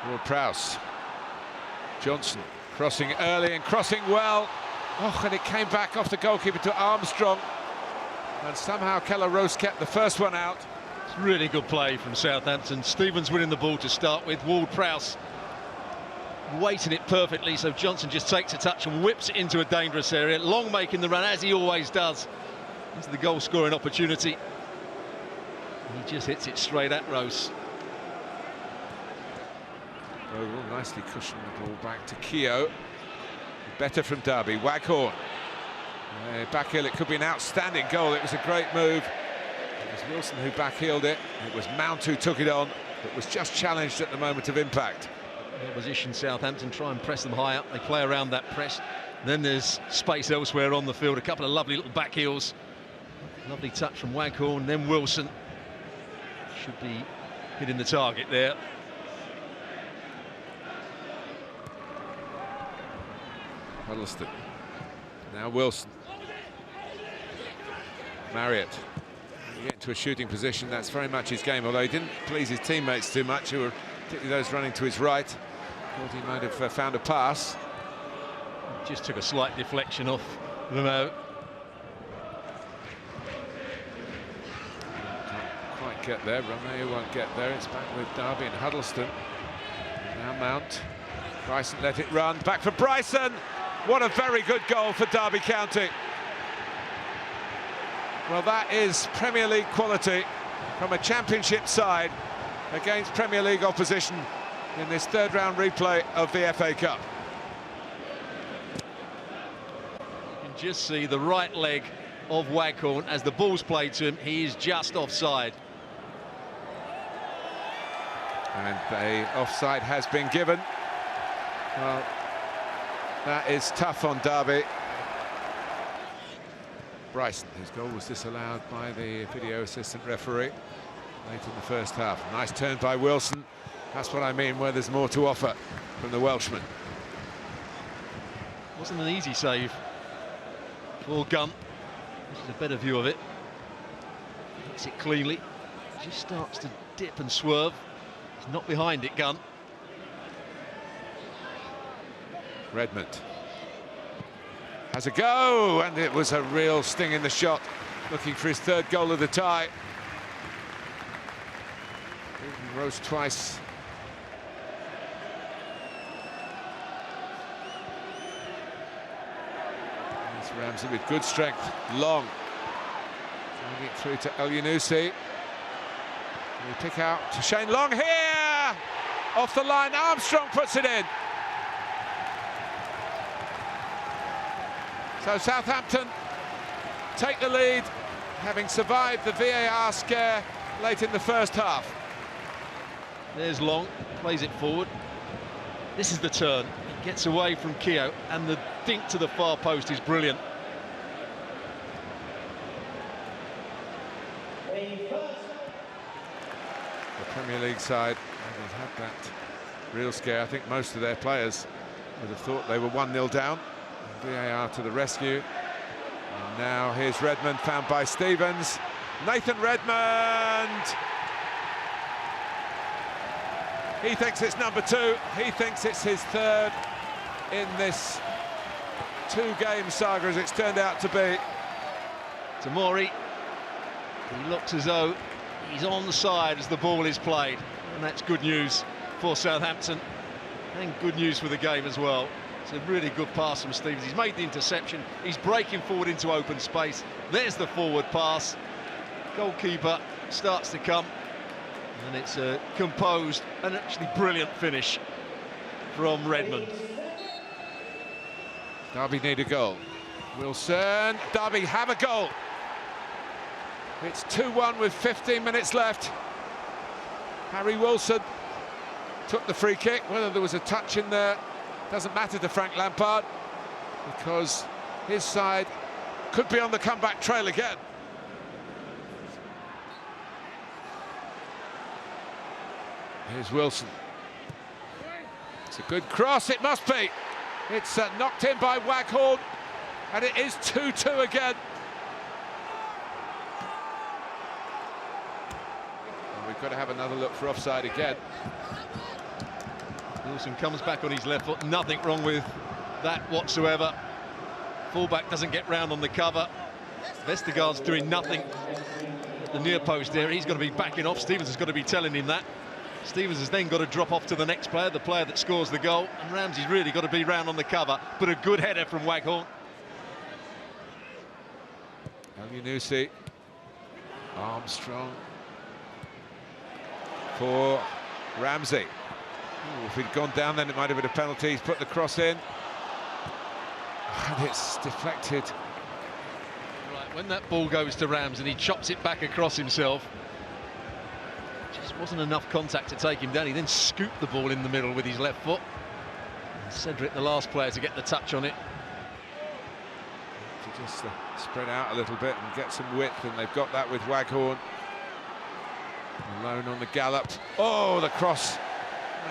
Ward-Prowse. Johnson crossing early and crossing well. Oh, and it came back off the goalkeeper to Armstrong. And somehow Keller Rose kept the first one out. It's really good play from Southampton. Stevens winning the ball to start with. Ward-Prowse weighting it perfectly, so Johnson just takes a touch and whips it into a dangerous area. Long making the run, as he always does, into the goal-scoring opportunity. He just hits it straight at Rose. Vogel nicely cushioned the ball back to Keogh. Better from Derby. Waghorn. Back heel, it could be an outstanding goal. It was a great move. It was Wilson who back-heeled it. It was Mount who took it on, but was just challenged at the moment of impact. Opposition Southampton try and press them high up. They play around that press. Then there's space elsewhere on the field. A couple of lovely little back heels. Lovely touch from Waghorn. Then Wilson should be hitting the target there. Huddleston. Now Wilson. Marriott. You get into a shooting position, that's very much his game, although he didn't please his teammates too much, who were particularly those running to his right. Thought he might have found a pass. Just took a slight deflection off Leno. Can't quite get there. Romeo won't get there. It's back with Derby and Huddleston. Now Mount. Bryson let it run. Back for Bryson. What a very good goal for Derby County. Well, that is Premier League quality from a Championship side against Premier League opposition in this third-round replay of the FA Cup. You can just see the right leg of Waghorn as the ball's played to him. He is just offside. And the offside has been given. Well, that is tough on Derby. Bryson, whose goal was disallowed by the video assistant referee late in the first half. Nice turn by Wilson. That's what I mean, where there's more to offer from the Welshman. Wasn't an easy save for Gunn. This is a better view of it. Hits it cleanly. Just starts to dip and swerve. He's not behind it, Gunn. Redmond has a go, and it was a real sting in the shot, looking for his third goal of the tie. He rose twice. This Ramsey with good strength. Long. Trying it through to El Yunusi. We pick out to Shane Long here! Off the line, Armstrong puts it in. So Southampton take the lead, having survived the VAR scare late in the first half. There's Long, plays it forward. This is the turn. He gets away from Keogh, and the dink to the far post is brilliant. The Premier League side have had that real scare. I think most of their players would have thought they were 1-0 down. VAR to the rescue. And now here's Redmond, found by Stevens. Nathan Redmond! He thinks it's number 2. He thinks it's his third in this two-game saga, as it's turned out to be. Tamori, he looks as though he's on the side as the ball is played. And that's good news for Southampton. And good news for the game as well. It's a really good pass from Stevens. He's made the interception. He's breaking forward into open space. There's the forward pass. Goalkeeper starts to come. And it's a composed and actually brilliant finish from Redmond. Derby need a goal. Wilson. Derby have a goal. It's 2-1 with 15 minutes left. Harry Wilson took the free kick. Whether there was a touch in there doesn't matter to Frank Lampard, because his side could be on the comeback trail again. Here's Wilson. It's a good cross, it must be. It's knocked in by Waghorn, and it is 2-2 again. Well, we've got to have another look for offside again. Wilson comes back on his left foot, nothing wrong with that whatsoever. Fullback doesn't get round on the cover. Vestergaard's doing nothing at the near post there. He's got to be backing off. Stevens has got to be telling him that. Stevens has then got to drop off to the next player, the player that scores the goal, and Ramsey's really got to be round on the cover, but a good header from Waghorn. El-Yunusi, Armstrong for Ramsey. Ooh, if he'd gone down then it might have been a penalty. He's put the cross in and it's deflected. Right, when that ball goes to Rams and he chops it back across himself, just wasn't enough contact to take him down. He then scooped the ball in the middle with his left foot. And Cedric, the last player to get the touch on it. To just spread out a little bit and get some width, and they've got that with Waghorn. Alone on the gallop. Oh, the cross.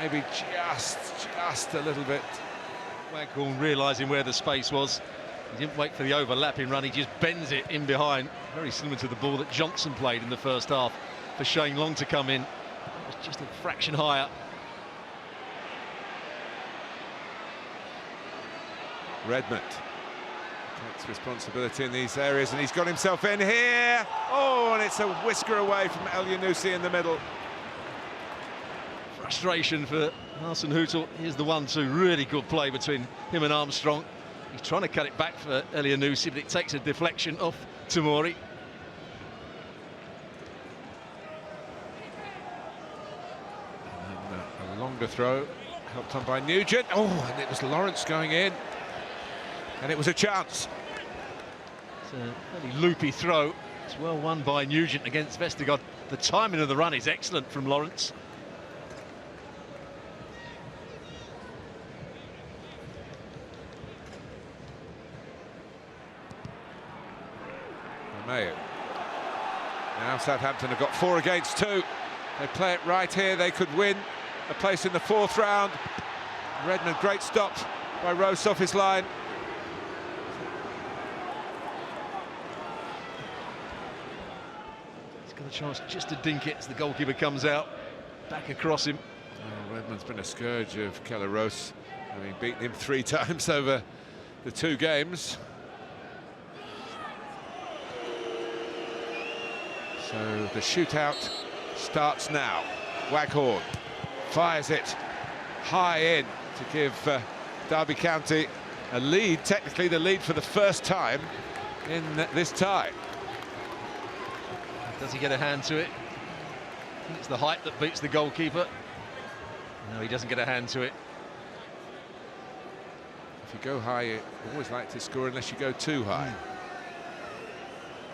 Maybe just a little bit. Waghorn realising where the space was. He didn't wait for the overlapping run, he just bends it in behind. Very similar to the ball that Johnson played in the first half for Shane Long to come in. It was just a fraction higher. Redmond takes responsibility in these areas, and he's got himself in here. Oh, and it's a whisker away from El-Yunusi in the middle. Frustration for Hasenhüttl. Here's the 1-2, really good play between him and Armstrong. He's trying to cut it back for El-Yunusi, but it takes a deflection off Tamori. And a longer throw, helped on by Nugent. Oh, and it was Lawrence going in. And it was a chance. It's a fairly loopy throw. It's well won by Nugent against Vestergaard. The timing of the run is excellent from Lawrence. Mayo. Now Southampton have got 4 against 2. They play it right here, they could win a place in the 4th round. Redmond, great stop by Rose off his line. He's got a chance just to dink it as the goalkeeper comes out. Back across him. Oh, Redmond's been a scourge of Keller Rose, having beaten him 3 times over the 2 games. So the shootout starts now. Waghorn fires it high in to give Derby County a lead, technically the lead for the first time in this tie. Does he get a hand to it? I think it's the height that beats the goalkeeper. No, he doesn't get a hand to it. If you go high, you always like to score unless you go too high.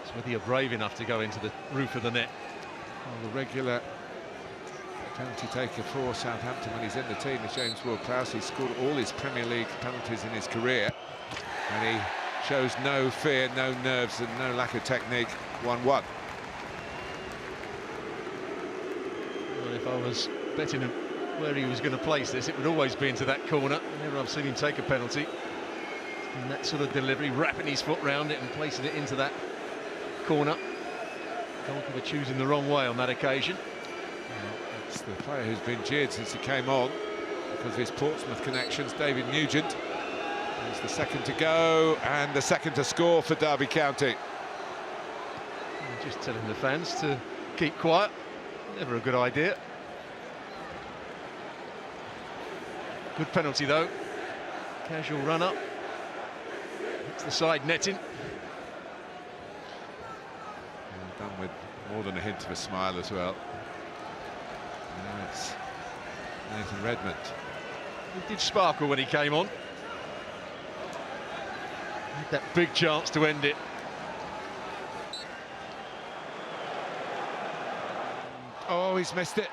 It's whether you're brave enough to go into the roof of the net. Well, the regular penalty taker for Southampton when he's in the team is James Ward-Prowse. He's scored all his Premier League penalties in his career, and he shows no fear, no nerves and no lack of technique. 1-1. Well, if I was betting him where he was going to place this, it would always be into that corner. Whenever I've seen him take a penalty, and that sort of delivery, wrapping his foot round it and placing it into that corner. Goalkeeper choosing the wrong way on that occasion. It's the player who's been jeered since he came on because of his Portsmouth connections, David Nugent. He's the second to go and the second to score for Derby County. Just telling the fans to keep quiet. Never a good idea. Good penalty though. Casual run up. It's the side netting. Done with more than a hint of a smile as well. Now it's Nathan Redmond. He did sparkle when he came on. Had that big chance to end it. Oh, he's missed it.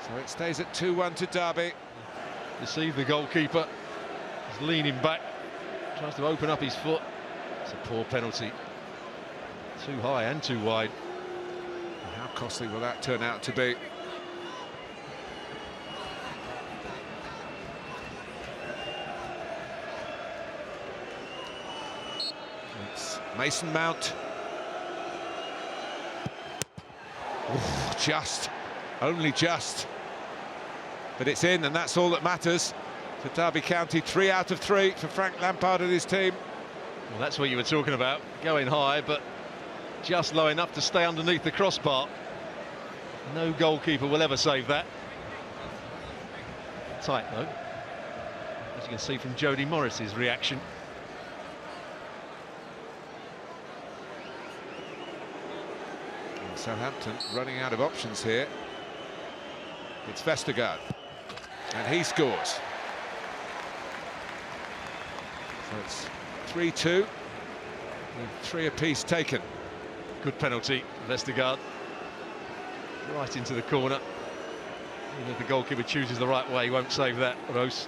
So it stays at 2-1 to Derby. Deceived the goalkeeper. He's leaning back. Tries to open up his foot. It's a poor penalty. Too high and too wide. And how costly will that turn out to be? It's Mason Mount. Ooh, only just. but it's in, and that's all that matters for Derby County. 3 out of 3 for Frank Lampard and his team. Well, that's what you were talking about, going high, but just low enough to stay underneath the crossbar. No goalkeeper will ever save that. Tight though, as you can see from Jody Morris's reaction. And Southampton running out of options here. It's Vestergaard, and he scores. So it's 3-2, with 3 apiece taken. Good penalty, Vestergaard. Right into the corner. Even if the goalkeeper chooses the right way, he won't save that, Rose.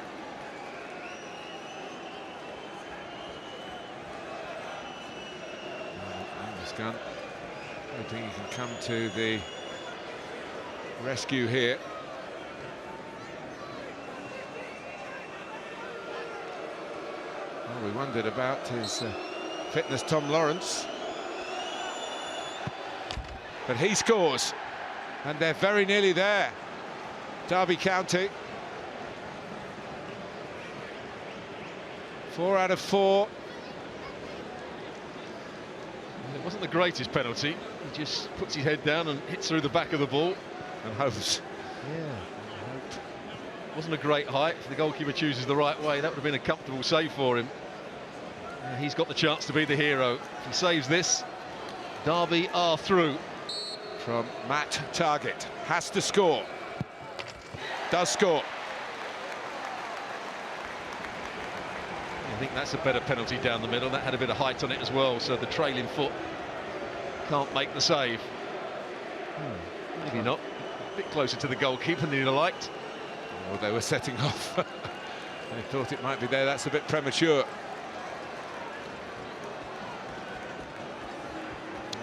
Gun. I think he can come to the rescue here. Well, we wondered about his fitness, Tom Lawrence. But he scores, and they're very nearly there. Derby County. 4 out of 4. It wasn't the greatest penalty. He just puts his head down and hits through the back of the ball. And hopes. Yeah. Wasn't a great height. If the goalkeeper chooses the right way, that would have been a comfortable save for him. Yeah, he's got the chance to be the hero. If he saves this, Derby are through. From Matt Targett. Has to score. Does score. I think that's a better penalty down the middle. That had a bit of height on it as well, so the trailing foot can't make the save. Maybe not. A bit closer to the goalkeeper than he'd have liked. Well, they were setting off. They thought it might be there. That's a bit premature.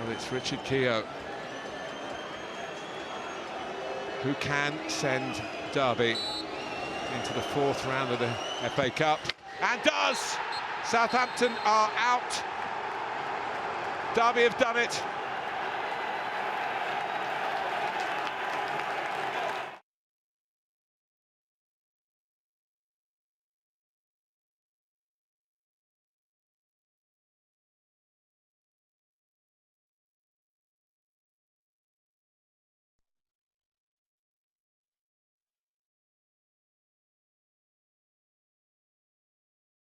Well, it's Richard Keogh who can send Derby into the 4th round of the FA Cup. And does! Southampton are out. Derby have done it.